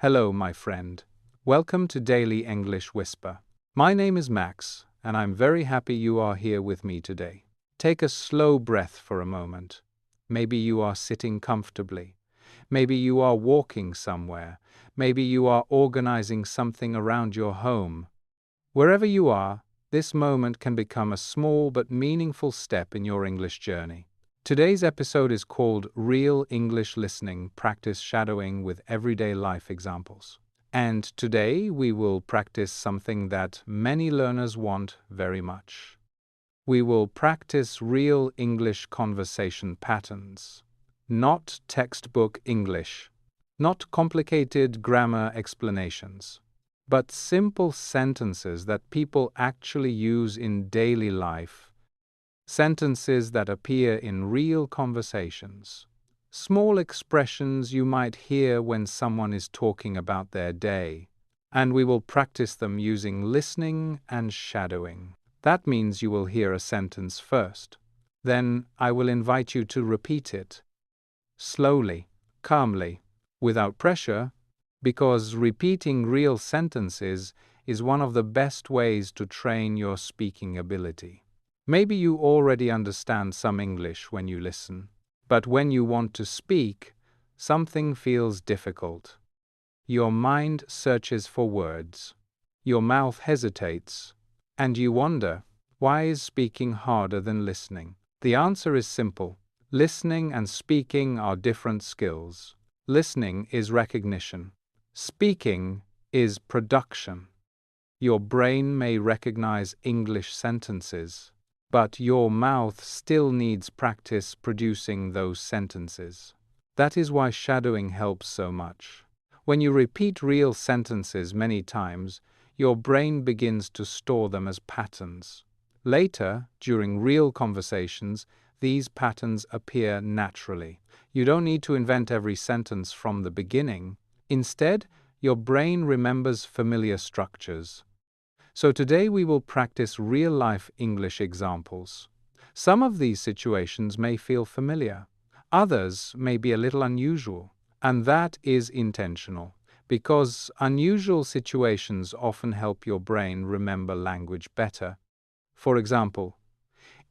Hello, my friend. Welcome to Daily English Whisper. My name is Max, and I'm very happy you are here with me today. Take a slow breath for a moment. Maybe you are sitting comfortably. Maybe you are walking somewhere. Maybe you are organizing something around your home. Wherever you are, this moment can become a small but meaningful step in your English journey. Today's episode is called Real English Listening, Practice Shadowing with Everyday Life Examples. And today we will practice something that many learners want very much. We will practice real English conversation patterns, not textbook English, not complicated grammar explanations, but simple sentences that people actually use in daily life. Sentences that appear in real conversations. Small expressions you might hear when someone is talking about their day. And we will practice them using listening and shadowing. That means you will hear a sentence first. Then I will invite you to repeat it. Slowly, calmly, without pressure, because repeating real sentences is one of the best ways to train your speaking ability. Maybe you already understand some English when you listen, but when you want to speak, something feels difficult. Your mind searches for words, your mouth hesitates, and you wonder, why is speaking harder than listening? The answer is simple. Listening and speaking are different skills. Listening is recognition. Speaking is production. Your brain may recognize English sentences, but your mouth still needs practice producing those sentences. That is why shadowing helps so much. When you repeat real sentences many times, your brain begins to store them as patterns. Later, during real conversations, these patterns appear naturally. You don't need to invent every sentence from the beginning. Instead, your brain remembers familiar structures. So today we will practice real-life English examples. Some of these situations may feel familiar. Others may be a little unusual. And that is intentional, because unusual situations often help your brain remember language better. For example,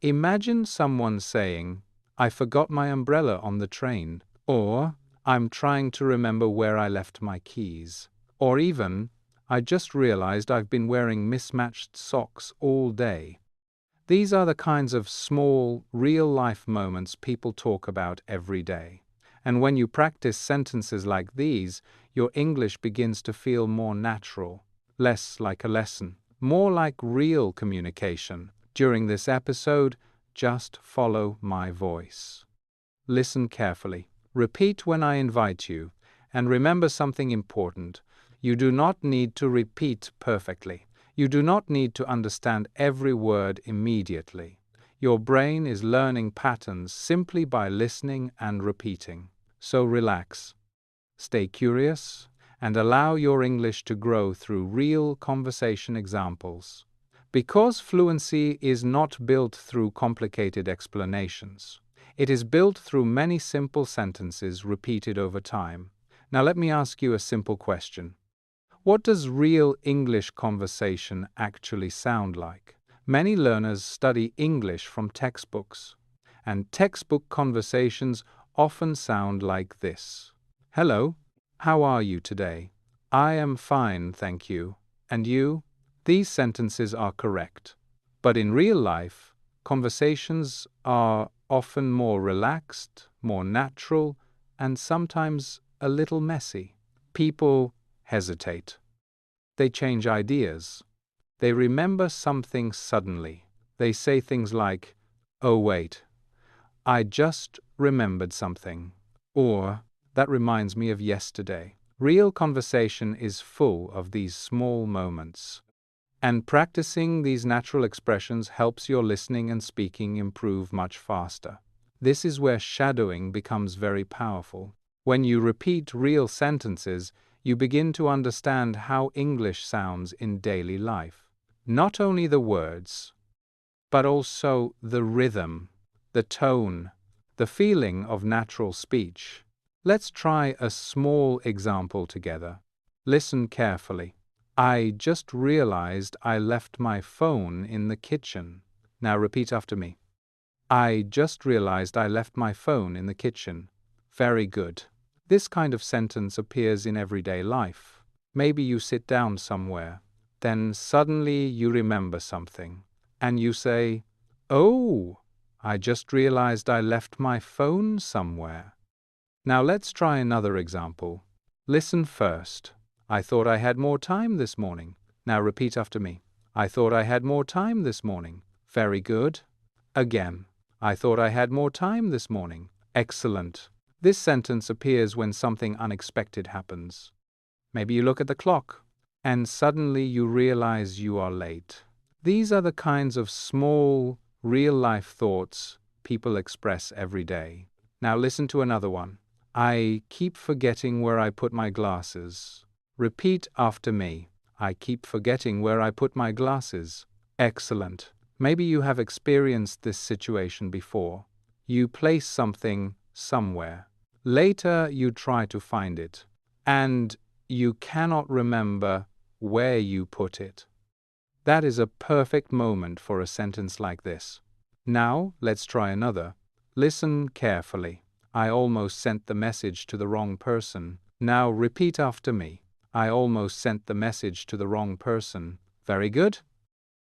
imagine someone saying, "I forgot my umbrella on the train," or "I'm trying to remember where I left my keys," or even, "I just realized I've been wearing mismatched socks all day." These are the kinds of small, real-life moments people talk about every day. And when you practice sentences like these, your English begins to feel more natural, less like a lesson, more like real communication. During this episode, just follow my voice. Listen carefully. Repeat when I invite you. And remember something important. You do not need to repeat perfectly. You do not need to understand every word immediately. Your brain is learning patterns simply by listening and repeating. So relax, stay curious, and allow your English to grow through real conversation examples. Because fluency is not built through complicated explanations. It is built through many simple sentences repeated over time. Now let me ask you a simple question. What does real English conversation actually sound like? Many learners study English from textbooks, and textbook conversations often sound like this. "Hello, how are you today?" "I am fine, thank you." "And you?" These sentences are correct. But in real life, conversations are often more relaxed, more natural, and sometimes a little messy. People hesitate. They change ideas. They remember something suddenly. They say things like, "Oh wait, I just remembered something," or "That reminds me of yesterday." Real conversation is full of these small moments. And practicing these natural expressions helps your listening and speaking improve much faster. This is where shadowing becomes very powerful. When you repeat real sentences, you begin to understand how English sounds in daily life. Not only the words, but also the rhythm, the tone, the feeling of natural speech. Let's try a small example together. Listen carefully. I just realized I left my phone in the kitchen. Now repeat after me. I just realized I left my phone in the kitchen. Very good. This kind of sentence appears in everyday life. Maybe you sit down somewhere, then suddenly you remember something, and you say, "Oh, I just realized I left my phone somewhere." Now let's try another example. Listen first. I thought I had more time this morning. Now repeat after me. I thought I had more time this morning. Very good. Again. I thought I had more time this morning. Excellent. This sentence appears when something unexpected happens. Maybe you look at the clock, and suddenly you realize you are late. These are the kinds of small, real-life thoughts people express every day. Now listen to another one. I keep forgetting where I put my glasses. Repeat after me. I keep forgetting where I put my glasses. Excellent. Maybe you have experienced this situation before. You place something somewhere. Later you try to find it, and you cannot remember where you put it. That is a perfect moment for a sentence like this. Now, let's try another. Listen carefully. I almost sent the message to the wrong person. Now repeat after me. I almost sent the message to the wrong person. Very good.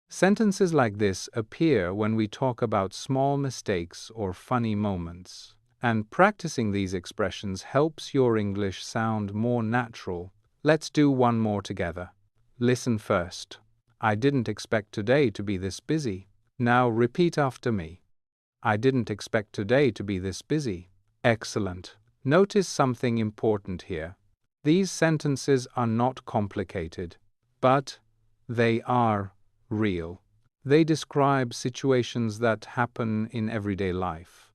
Sentences like this appear when we talk about small mistakes or funny moments. And practicing these expressions helps your English sound more natural. Let's do one more together. Listen first. I didn't expect today to be this busy. Now repeat after me. I didn't expect today to be this busy. Excellent. Notice something important here. These sentences are not complicated, but they are real. They describe situations that happen in everyday life.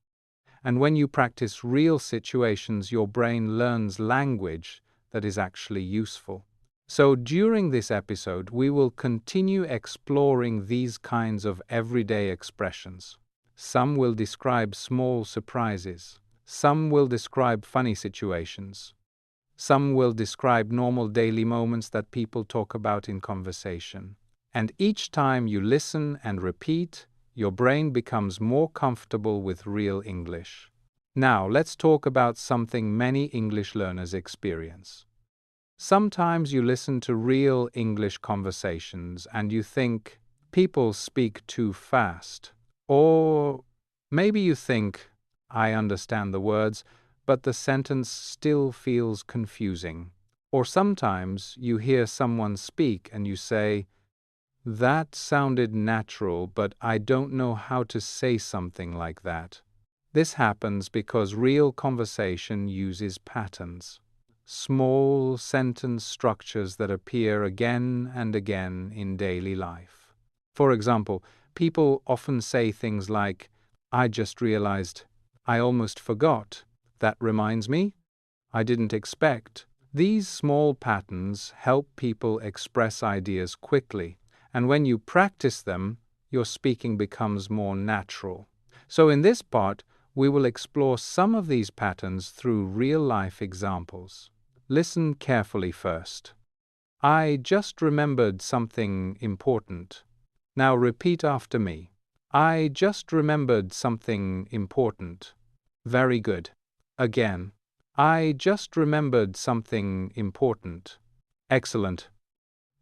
And when you practice real situations, your brain learns language that is actually useful. So during this episode, we will continue exploring these kinds of everyday expressions. Some will describe small surprises. Some will describe funny situations. Some will describe normal daily moments that people talk about in conversation. And each time you listen and repeat, your brain becomes more comfortable with real English. Now, let's talk about something many English learners experience. Sometimes you listen to real English conversations and you think, people speak too fast. Or maybe you think, I understand the words, but the sentence still feels confusing. Or sometimes you hear someone speak and you say, that sounded natural, but I don't know how to say something like that. This happens because real conversation uses patterns, small sentence structures that appear again and again in daily life. For example, people often say things like, I just realized, I almost forgot, that reminds me, I didn't expect. These small patterns help people express ideas quickly, and when you practice them, your speaking becomes more natural. So in this part, we will explore some of these patterns through real-life examples. Listen carefully first. I just remembered something important. Now repeat after me. I just remembered something important. Very good. Again. I just remembered something important. Excellent.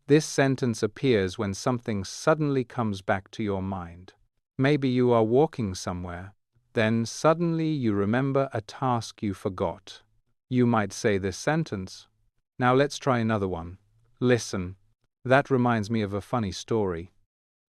This sentence appears when something suddenly comes back to your mind. Maybe you are walking somewhere, then suddenly you remember a task you forgot. You might say this sentence. Now let's try another one. Listen. That reminds me of a funny story.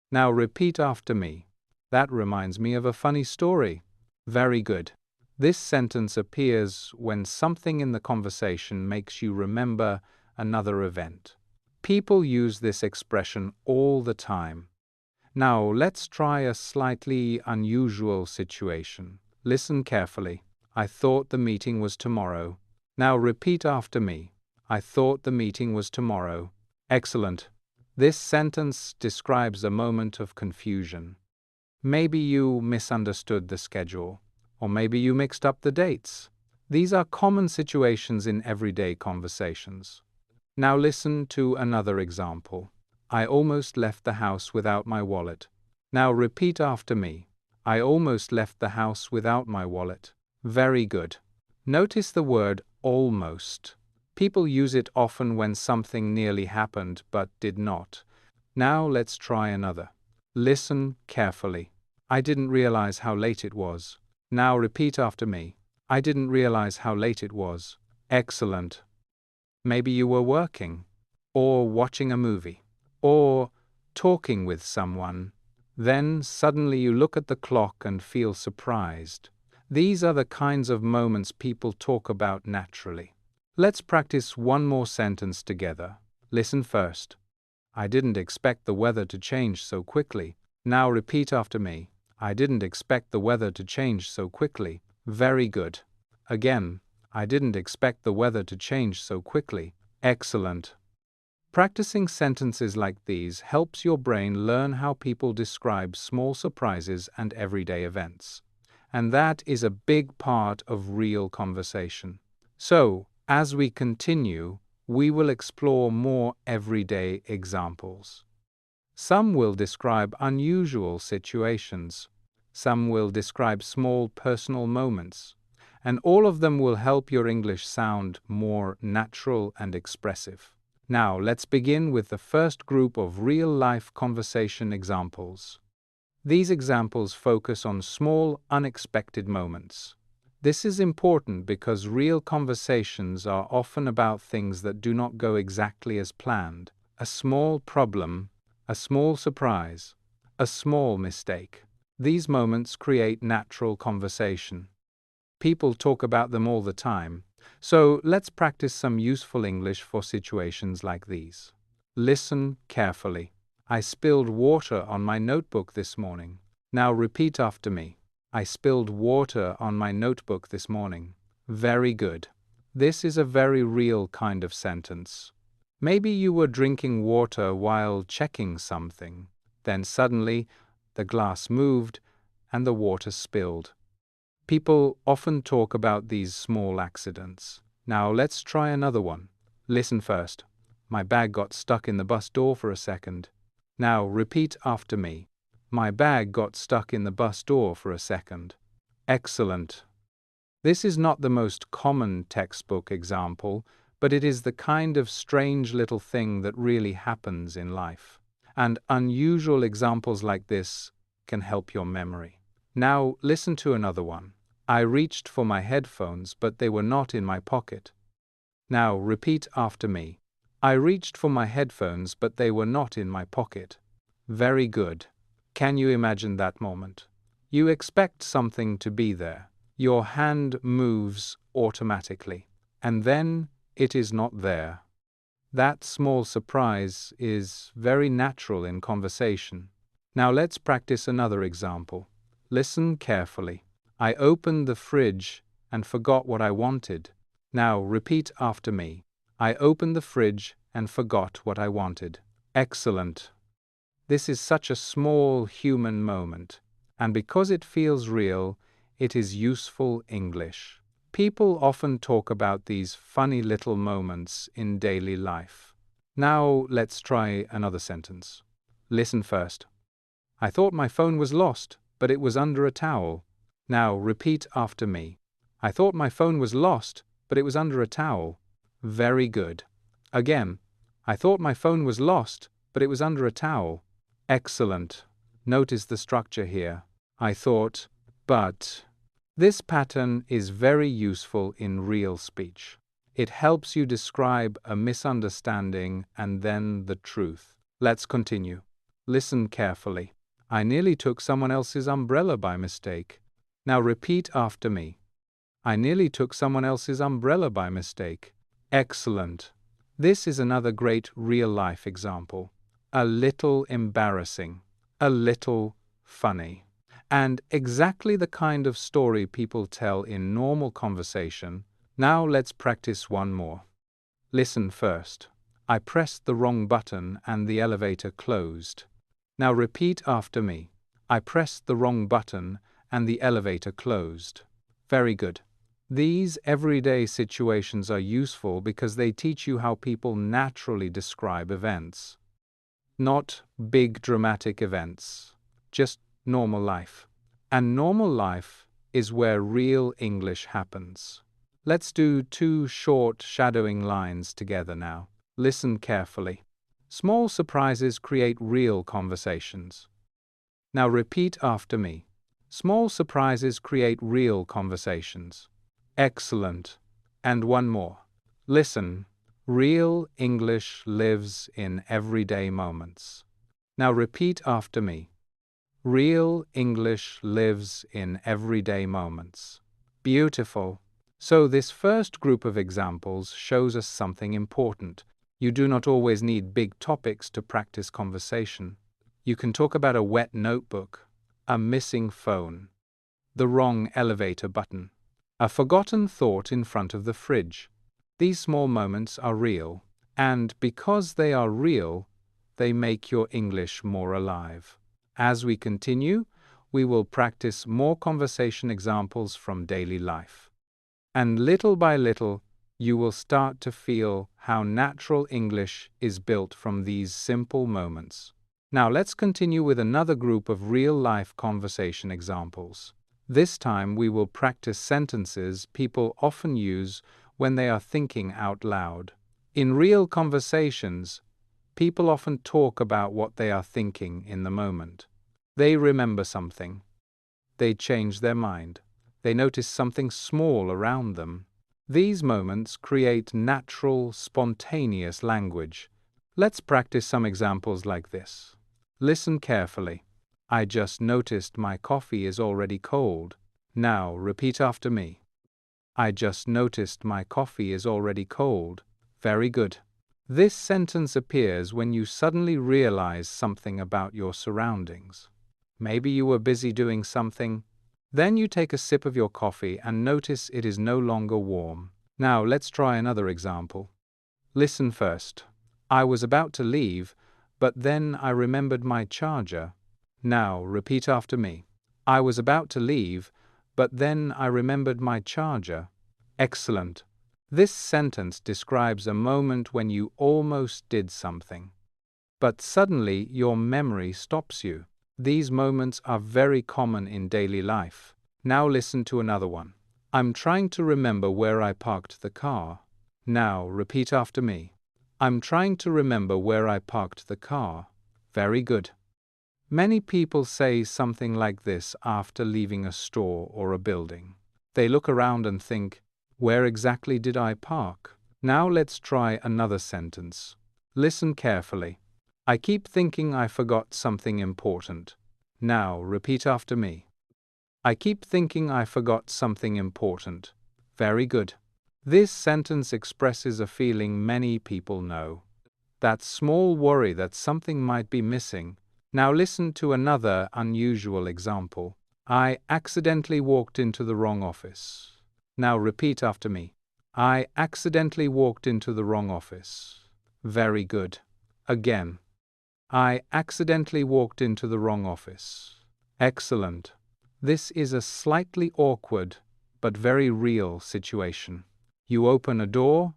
Now repeat after me. That reminds me of a funny story. Very good. This sentence appears when something in the conversation makes you remember another event. People use this expression all the time. Now, let's try a slightly unusual situation. Listen carefully. I thought the meeting was tomorrow. Now repeat after me. I thought the meeting was tomorrow. Excellent. This sentence describes a moment of confusion. Maybe you misunderstood the schedule, or maybe you mixed up the dates. These are common situations in everyday conversations. Now listen to another example. I almost left the house without my wallet. Now repeat after me. I almost left the house without my wallet. Very good. Notice the word almost. People use it often when something nearly happened but did not. Now let's try another. Listen carefully. I didn't realize how late it was. Now repeat after me. I didn't realize how late it was. Excellent. Maybe you were working, or watching a movie, or talking with someone. Then suddenly you look at the clock and feel surprised. These are the kinds of moments people talk about naturally. Let's practice one more sentence together. Listen first. I didn't expect the weather to change so quickly. Now repeat after me. I didn't expect the weather to change so quickly. Very good. Again, I didn't expect the weather to change so quickly. Excellent. Practicing sentences like these helps your brain learn how people describe small surprises and everyday events. And that is a big part of real conversation. So, as we continue, we will explore more everyday examples. Some will describe unusual situations. Some will describe small personal moments. And all of them will help your English sound more natural and expressive. Now, let's begin with the first group of real-life conversation examples. These examples focus on small, unexpected moments. This is important because real conversations are often about things that do not go exactly as planned. A small problem, a small surprise, a small mistake. These moments create natural conversation. People talk about them all the time, so let's practice some useful English for situations like these. Listen carefully. I spilled water on my notebook this morning. Now repeat after me. I spilled water on my notebook this morning. Very good. This is a very real kind of sentence. Maybe you were drinking water while checking something. Then suddenly, the glass moved and the water spilled. People often talk about these small accidents. Now let's try another one. Listen first. My bag got stuck in the bus door for a second. Now repeat after me. My bag got stuck in the bus door for a second. Excellent. This is not the most common textbook example, but it is the kind of strange little thing that really happens in life. And unusual examples like this can help your memory. Now listen to another one. I reached for my headphones, but they were not in my pocket. Now repeat after me. I reached for my headphones, but they were not in my pocket. Very good. Can you imagine that moment? You expect something to be there. Your hand moves automatically, and then it is not there. That small surprise is very natural in conversation. Now let's practice another example. Listen carefully. I opened the fridge and forgot what I wanted. Now repeat after me. I opened the fridge and forgot what I wanted. Excellent. This is such a small human moment, and because it feels real, it is useful English. People often talk about these funny little moments in daily life. Now let's try another sentence. Listen first. I thought my phone was lost, but it was under a towel. Now repeat after me. I thought my phone was lost, but it was under a towel. Very good. Again. I thought my phone was lost, but it was under a towel. Excellent. Notice the structure here. I thought, but. This pattern is very useful in real speech. It helps you describe a misunderstanding and then the truth. Let's continue. Listen carefully. I nearly took someone else's umbrella by mistake. Now repeat after me. I nearly took someone else's umbrella by mistake. Excellent. This is another great real-life example. A little embarrassing, a little funny, and exactly the kind of story people tell in normal conversation. Now let's practice one more. Listen first. I pressed the wrong button and the elevator closed. Now repeat after me. I pressed the wrong button and the elevator closed. Very good. These everyday situations are useful because they teach you how people naturally describe events. Not big dramatic events, just normal life. And normal life is where real English happens. Let's do 2 short shadowing lines together now. Listen carefully. Small surprises create real conversations. Now repeat after me. Small surprises create real conversations. Excellent. And one more. Listen. Real English lives in everyday moments. Now repeat after me. Real English lives in everyday moments. Beautiful. So this first group of examples shows us something important. You do not always need big topics to practice conversation. You can talk about a wet notebook, a missing phone, the wrong elevator button, a forgotten thought in front of the fridge. These small moments are real, and because they are real, they make your English more alive. As we continue, we will practice more conversation examples from daily life. And little by little, you will start to feel how natural English is built from these simple moments. Now let's continue with another group of real-life conversation examples. This time we will practice sentences people often use when they are thinking out loud. In real conversations, people often talk about what they are thinking in the moment. They remember something. They change their mind. They notice something small around them. These moments create natural, spontaneous language. Let's practice some examples like this. Listen carefully. I just noticed my coffee is already cold. Now repeat after me. I just noticed my coffee is already cold. Very good. This sentence appears when you suddenly realize something about your surroundings. Maybe you were busy doing something. Then you take a sip of your coffee and notice it is no longer warm. Now let's try another example. Listen first. I was about to leave, but then I remembered my charger. Now repeat after me. I was about to leave, but then I remembered my charger. Excellent. This sentence describes a moment when you almost did something, but suddenly your memory stops you. These moments are very common in daily life. Now listen to another one. I'm trying to remember where I parked the car. Now repeat after me. I'm trying to remember where I parked the car. Very good. Many people say something like this after leaving a store or a building. They look around and think, where exactly did I park? Now let's try another sentence. Listen carefully. I keep thinking I forgot something important. Now repeat after me. I keep thinking I forgot something important. Very good. This sentence expresses a feeling many people know. That small worry that something might be missing. Now listen to another unusual example. I accidentally walked into the wrong office. Now repeat after me. I accidentally walked into the wrong office. Very good. Again. I accidentally walked into the wrong office. Excellent. This is a slightly awkward but very real situation. You open a door,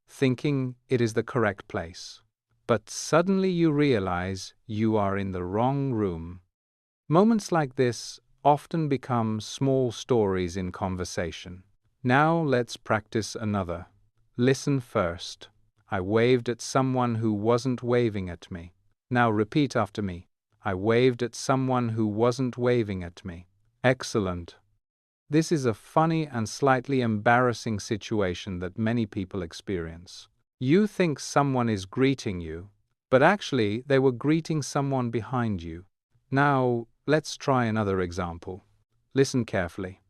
thinking it is the correct place, but suddenly you realize you are in the wrong room. Moments like this often become small stories in conversation. Now let's practice another. Listen first. I waved at someone who wasn't waving at me. Now repeat after me. I waved at someone who wasn't waving at me. Excellent. This is a funny and slightly embarrassing situation that many people experience. You think someone is greeting you, but actually they were greeting someone behind you. Now, let's try another example. Listen carefully.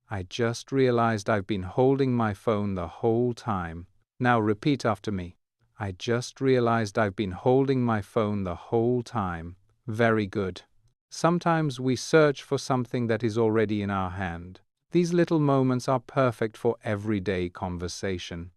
I just realized I've been holding my phone the whole time. Now repeat after me. I just realized I've been holding my phone the whole time. Very good. Sometimes we search for something that is already in our hand. These little moments are perfect for everyday conversation.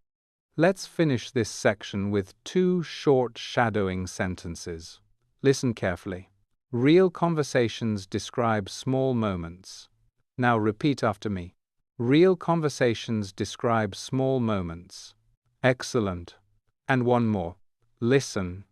Let's finish this section with 2 short shadowing sentences. Listen carefully. Real conversations describe small moments. Now repeat after me. Real conversations describe small moments. Excellent. And one more. Listen.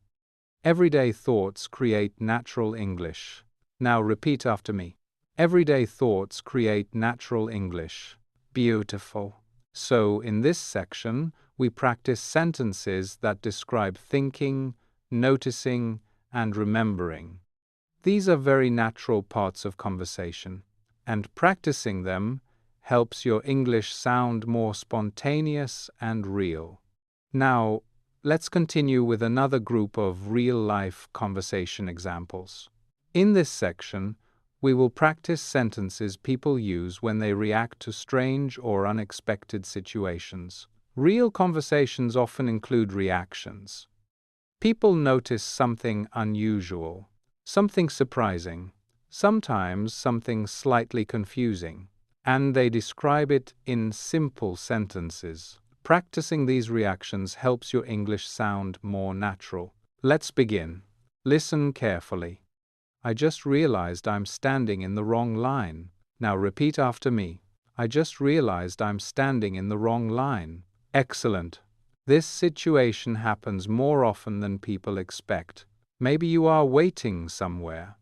Everyday thoughts create natural English. Now repeat after me. Everyday thoughts create natural English. Beautiful. So, in this section, we practice sentences that describe thinking, noticing, and remembering. These are very natural parts of conversation, and practicing them helps your English sound more spontaneous and real. Now, let's continue with another group of real-life conversation examples. In this section, we will practice sentences people use when they react to strange or unexpected situations. Real conversations often include reactions. People notice something unusual, something surprising, sometimes something slightly confusing, and they describe it in simple sentences. Practicing these reactions helps your English sound more natural. Let's begin. Listen carefully. I just realized I'm standing in the wrong line. Now repeat after me. I just realized I'm standing in the wrong line. Excellent. This situation happens more often than people expect. Maybe you are waiting somewhere.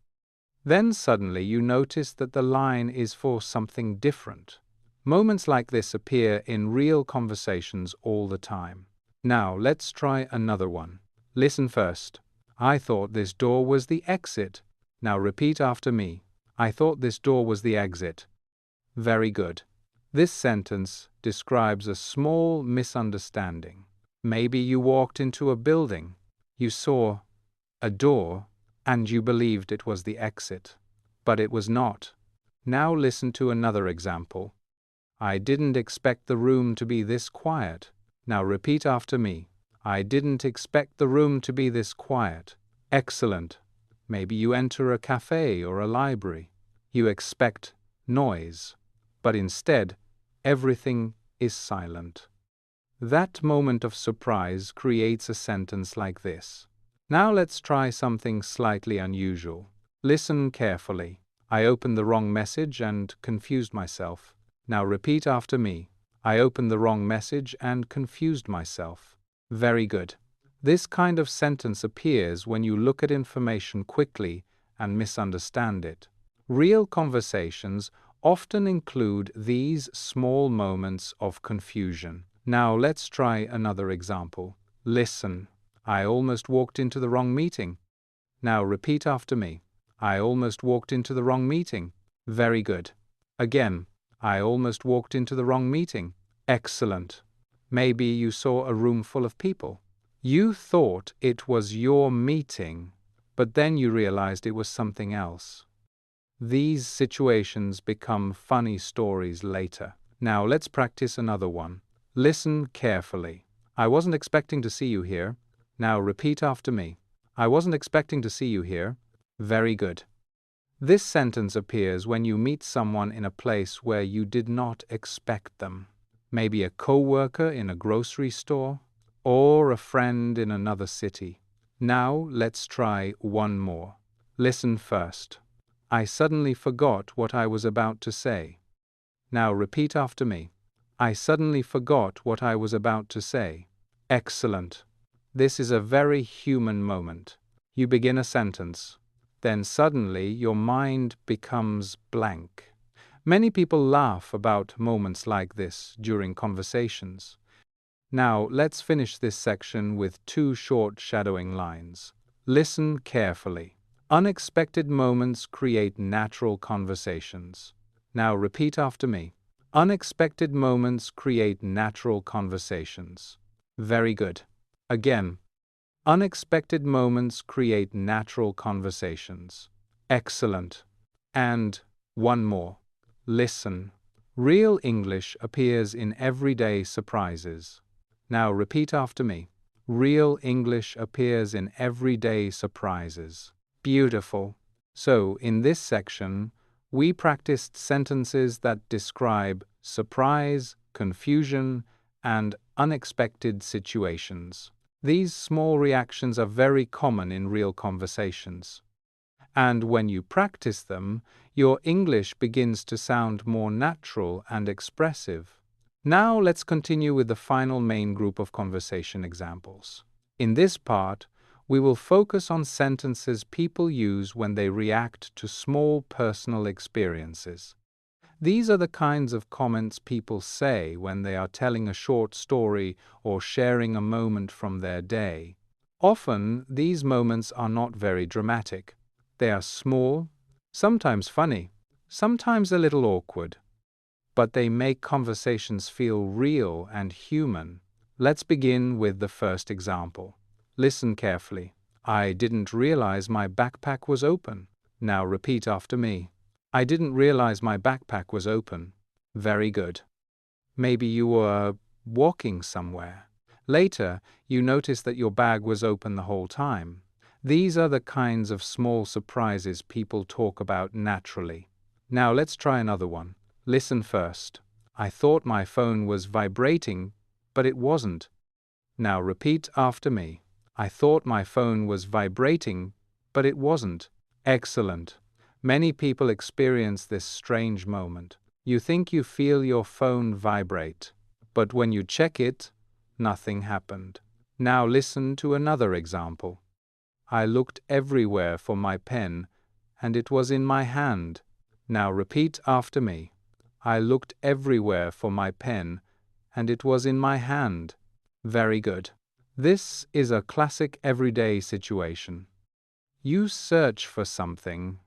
Then suddenly you notice that the line is for something different. Moments like this appear in real conversations all the time. Now let's try another one. Listen first. I thought this door was the exit. Now repeat after me. I thought this door was the exit. Very good. This sentence describes a small misunderstanding. Maybe you walked into a building, you saw a door, and you believed it was the exit. But it was not. Now listen to another example. I didn't expect the room to be this quiet. Now repeat after me. I didn't expect the room to be this quiet. Excellent. Maybe you enter a cafe or a library. You expect noise, but instead, everything is silent. That moment of surprise creates a sentence like this. Now let's try something slightly unusual. Listen carefully. I opened the wrong message and confused myself. Now repeat after me. I opened the wrong message and confused myself. Very good. This kind of sentence appears when you look at information quickly and misunderstand it. Real conversations often include these small moments of confusion. Now let's try another example. Listen. I almost walked into the wrong meeting. Now repeat after me. I almost walked into the wrong meeting. Very good. Again. I almost walked into the wrong meeting. Excellent. Maybe you saw a room full of people. You thought it was your meeting, but then you realized it was something else. These situations become funny stories later. Now let's practice another one. Listen carefully. I wasn't expecting to see you here. Now repeat after me. I wasn't expecting to see you here. Very good. This sentence appears when you meet someone in a place where you did not expect them. Maybe a co-worker in a grocery store, or a friend in another city. Now let's try one more. Listen first. I suddenly forgot what I was about to say. Now repeat after me. I suddenly forgot what I was about to say. Excellent. This is a very human moment. You begin a sentence, then suddenly your mind becomes blank. Many people laugh about moments like this during conversations. Now let's finish this section with two short shadowing lines. Listen carefully. Unexpected moments create natural conversations. Now repeat after me. Unexpected moments create natural conversations. Very good. Again. Unexpected moments create natural conversations. Excellent. And one more. Listen. Real English appears in everyday surprises. Now repeat after me. Real English appears in everyday surprises. Beautiful. So, in this section, we practiced sentences that describe surprise, confusion, and unexpected situations. These small reactions are very common in real conversations. And when you practice them, your English begins to sound more natural and expressive. Now let's continue with the final main group of conversation examples. In this part, we will focus on sentences people use when they react to small personal experiences. These are the kinds of comments people say when they are telling a short story or sharing a moment from their day. Often, these moments are not very dramatic. They are small, sometimes funny, sometimes a little awkward, but they make conversations feel real and human. Let's begin with the first example. Listen carefully. I didn't realize my backpack was open. Now repeat after me. I didn't realize my backpack was open. Very good. Maybe you were walking somewhere. Later, you noticed that your bag was open the whole time. These are the kinds of small surprises people talk about naturally. Now let's try another one. Listen first. I thought my phone was vibrating, but it wasn't. Now repeat after me. I thought my phone was vibrating, but it wasn't. Excellent. Many people experience this strange moment. You think you feel your phone vibrate, but when you check it, nothing happened. Now listen to another example. I looked everywhere for my pen, and it was in my hand. Now repeat after me. I looked everywhere for my pen, and it was in my hand. Very good. This is a classic everyday situation. You search for something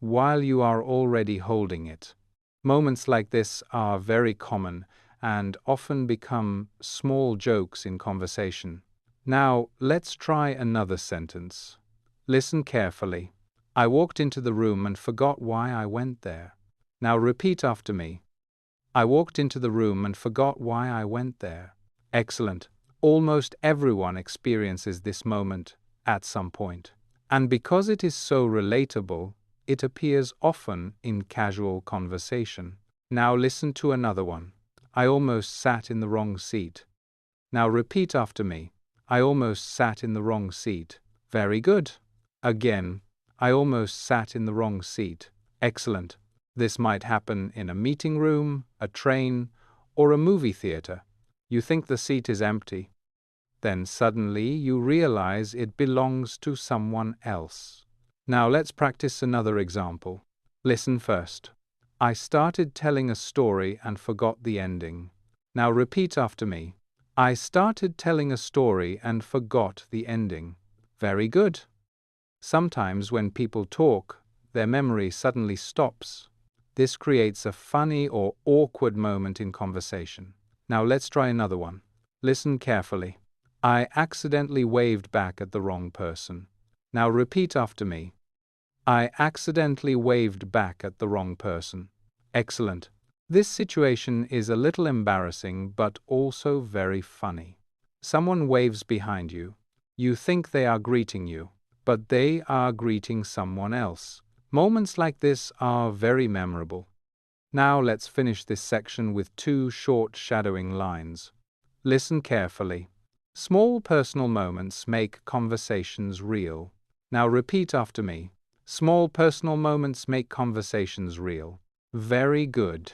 while you are already holding it. Moments like this are very common and often become small jokes in conversation. Now, let's try another sentence. Listen carefully. I walked into the room and forgot why I went there. Now repeat after me. I walked into the room and forgot why I went there. Excellent. Almost everyone experiences this moment at some point. And because it is so relatable, it appears often in casual conversation. Now listen to another one. I almost sat in the wrong seat. Now repeat after me. I almost sat in the wrong seat. Very good. Again, I almost sat in the wrong seat. Excellent. This might happen in a meeting room, a train, or a movie theater. You think the seat is empty. Then suddenly you realize it belongs to someone else. Now let's practice another example. Listen first. I started telling a story and forgot the ending. Now repeat after me. I started telling a story and forgot the ending. Very good. Sometimes when people talk, their memory suddenly stops. This creates a funny or awkward moment in conversation. Now let's try another one. Listen carefully. I accidentally waved back at the wrong person. Now repeat after me. I accidentally waved back at the wrong person. Excellent. This situation is a little embarrassing but also very funny. Someone waves behind you. You think they are greeting you, but they are greeting someone else. Moments like this are very memorable. Now let's finish this section with two short shadowing lines. Listen carefully. Small personal moments make conversations real. Now repeat after me. Small personal moments make conversations real. Very good.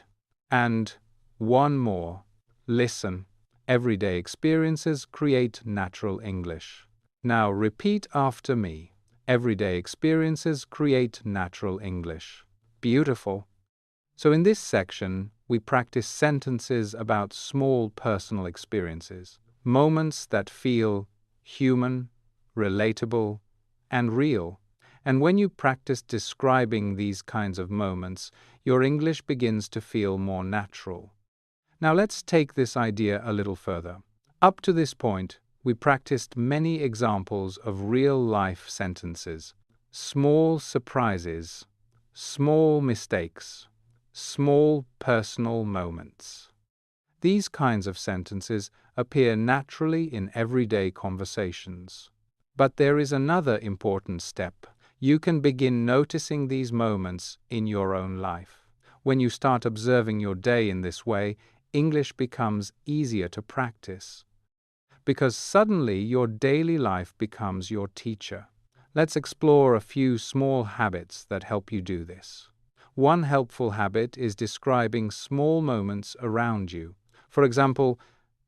And one more. Listen. Everyday experiences create natural English. Now repeat after me. Everyday experiences create natural English. Beautiful. So in this section, we practice sentences about small personal experiences, moments that feel human, relatable, and real. And when you practice describing these kinds of moments, your English begins to feel more natural. Now let's take this idea a little further. Up to this point, we practiced many examples of real-life sentences, small surprises, small mistakes, small personal moments. These kinds of sentences appear naturally in everyday conversations. But there is another important step. You can begin noticing these moments in your own life. When you start observing your day in this way, English becomes easier to practice. Because suddenly your daily life becomes your teacher. Let's explore a few small habits that help you do this. One helpful habit is describing small moments around you. For example,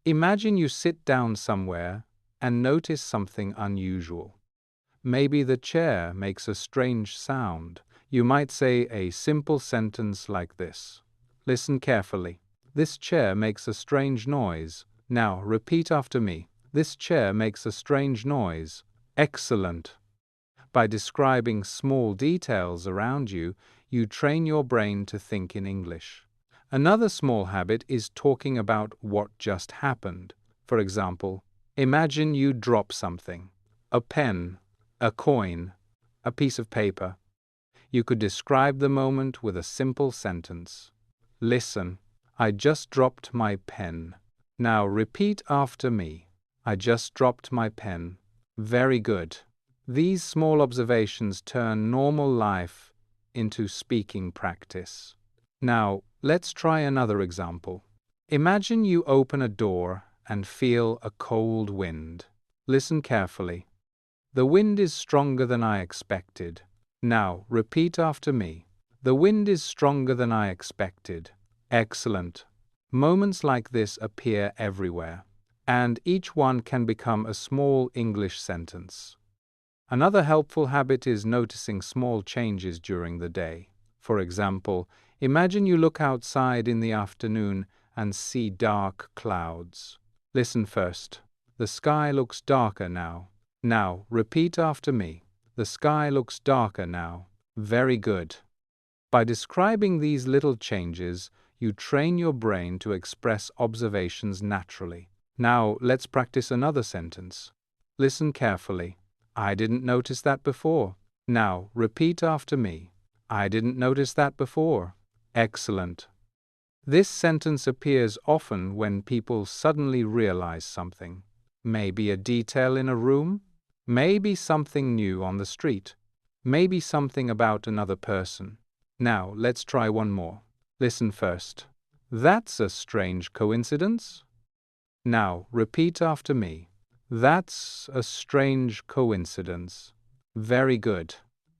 imagine you sit down somewhere and notice something unusual. Maybe the chair makes a strange sound. You might say a simple sentence like this. Listen carefully. This chair makes a strange noise. Now, repeat after me. This chair makes a strange noise. Excellent. By describing small details around you, you train your brain to think in English. Another small habit is talking about what just happened. For example, imagine you drop something. A pen, a coin, a piece of paper. You could describe the moment with a simple sentence. Listen, I just dropped my pen. Now repeat after me. I just dropped my pen. Very good. These small observations turn normal life into speaking practice. Now, let's try another example. Imagine you open a door and feel a cold wind. Listen carefully. The wind is stronger than I expected. Now, repeat after me. The wind is stronger than I expected. Excellent. Moments like this appear everywhere, and each one can become a small English sentence. Another helpful habit is noticing small changes during the day. For example, imagine you look outside in the afternoon and see dark clouds. Listen first. The sky looks darker now. Now, repeat after me. The sky looks darker now. Very good. By describing these little changes, you train your brain to express observations naturally. Now, let's practice another sentence. Listen carefully. I didn't notice that before. Now, repeat after me. I didn't notice that before. Excellent. This sentence appears often when people suddenly realize something. Maybe a detail in a room, maybe something new on the street, maybe something about another person. Now, let's try one more. Listen first. That's a strange coincidence. Now, repeat after me. That's a strange coincidence. Very good.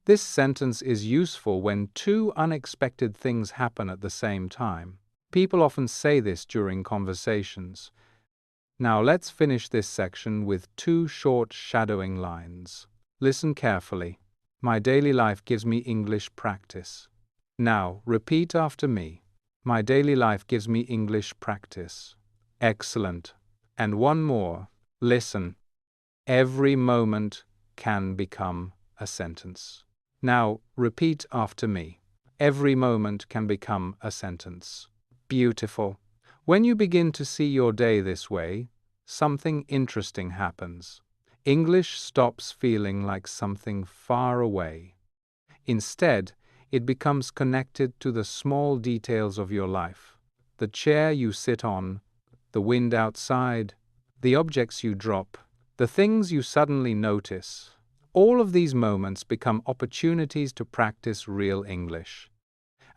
This sentence is useful when two unexpected things happen at the same time. People often say this during conversations. Now let's finish this section with two short shadowing lines. Listen carefully. My daily life gives me English practice. Now repeat after me. My daily life gives me English practice. Excellent. And one more. Listen. Every moment can become a sentence. Now repeat after me. Every moment can become a sentence. Beautiful. When you begin to see your day this way, something interesting happens. English stops feeling like something far away. Instead, it becomes connected to the small details of your life. The chair you sit on, the wind outside, the objects you drop, the things you suddenly notice. All of these moments become opportunities to practice real English.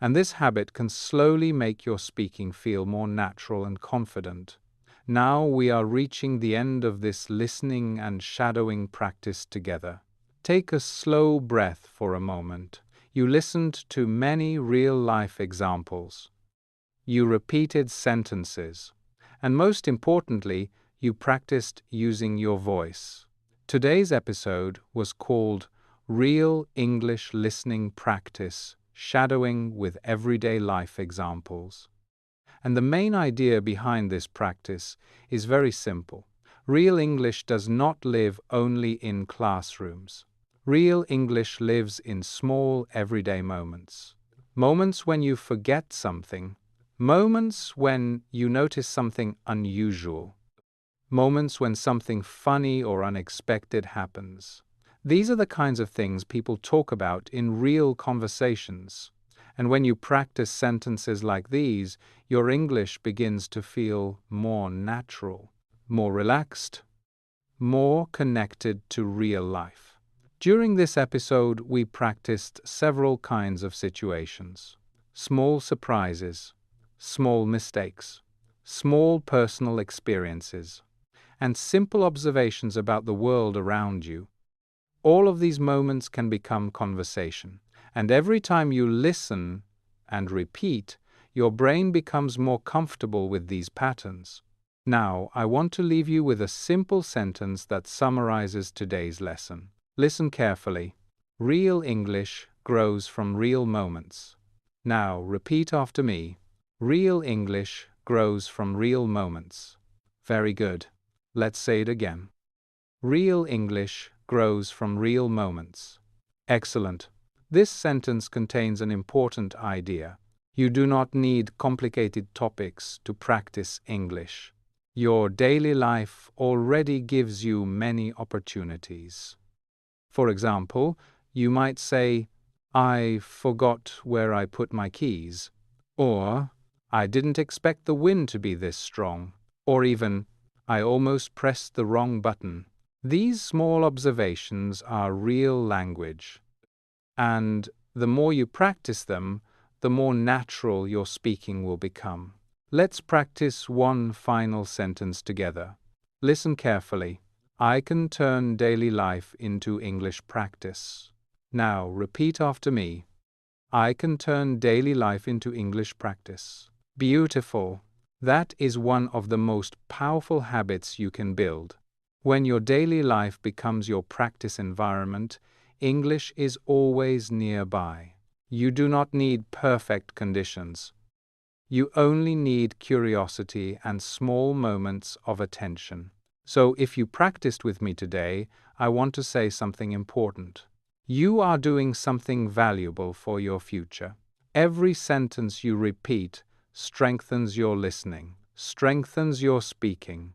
And this habit can slowly make your speaking feel more natural and confident. Now we are reaching the end of this listening and shadowing practice together. Take a slow breath for a moment. You listened to many real-life examples. You repeated sentences. And most importantly, you practiced using your voice. Today's episode was called Real English Listening Practice, Shadowing with Everyday Life Examples. And the main idea behind this practice is very simple. Real English does not live only in classrooms. Real English lives in small everyday moments. Moments when you forget something. Moments when you notice something unusual. Moments when something funny or unexpected happens. These are the kinds of things people talk about in real conversations. And when you practice sentences like these, your English begins to feel more natural, more relaxed, more connected to real life. During this episode, we practiced several kinds of situations. Small surprises, small mistakes, small personal experiences, and simple observations about the world around you. All of these moments can become conversation. And every time you listen and repeat, your brain becomes more comfortable with these patterns. Now, I want to leave you with a simple sentence that summarizes today's lesson. Listen carefully. Real English grows from real moments. Now, repeat after me. Real English grows from real moments. Very good. Let's say it again. Real English grows from real moments. Excellent. This sentence contains an important idea. You do not need complicated topics to practice English. Your daily life already gives you many opportunities. For example, you might say, I forgot where I put my keys, or I didn't expect the wind to be this strong, or even, I almost pressed the wrong button. These small observations are real language, and the more you practice them, the more natural your speaking will become. Let's practice one final sentence together. Listen carefully. I can turn daily life into English practice. Now, repeat after me. I can turn daily life into English practice. Beautiful. That is one of the most powerful habits you can build. When your daily life becomes your practice environment, English is always nearby. You do not need perfect conditions. You only need curiosity and small moments of attention. So if you practiced with me today, I want to say something important. You are doing something valuable for your future. Every sentence you repeat strengthens your listening, strengthens your speaking,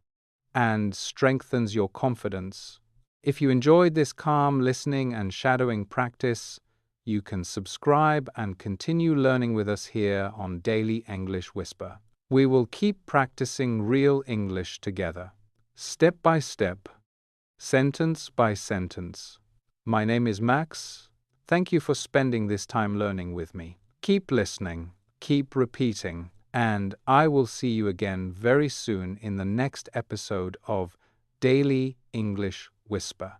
and strengthens your confidence. If you enjoyed this calm listening and shadowing practice, you can subscribe and continue learning with us here on Daily English Whisper. We will keep practicing real English together, step by step, sentence by sentence. My name is Max. Thank you for spending this time learning with me. Keep listening, keep repeating, and I will see you again very soon in the next episode of Daily English Whisper.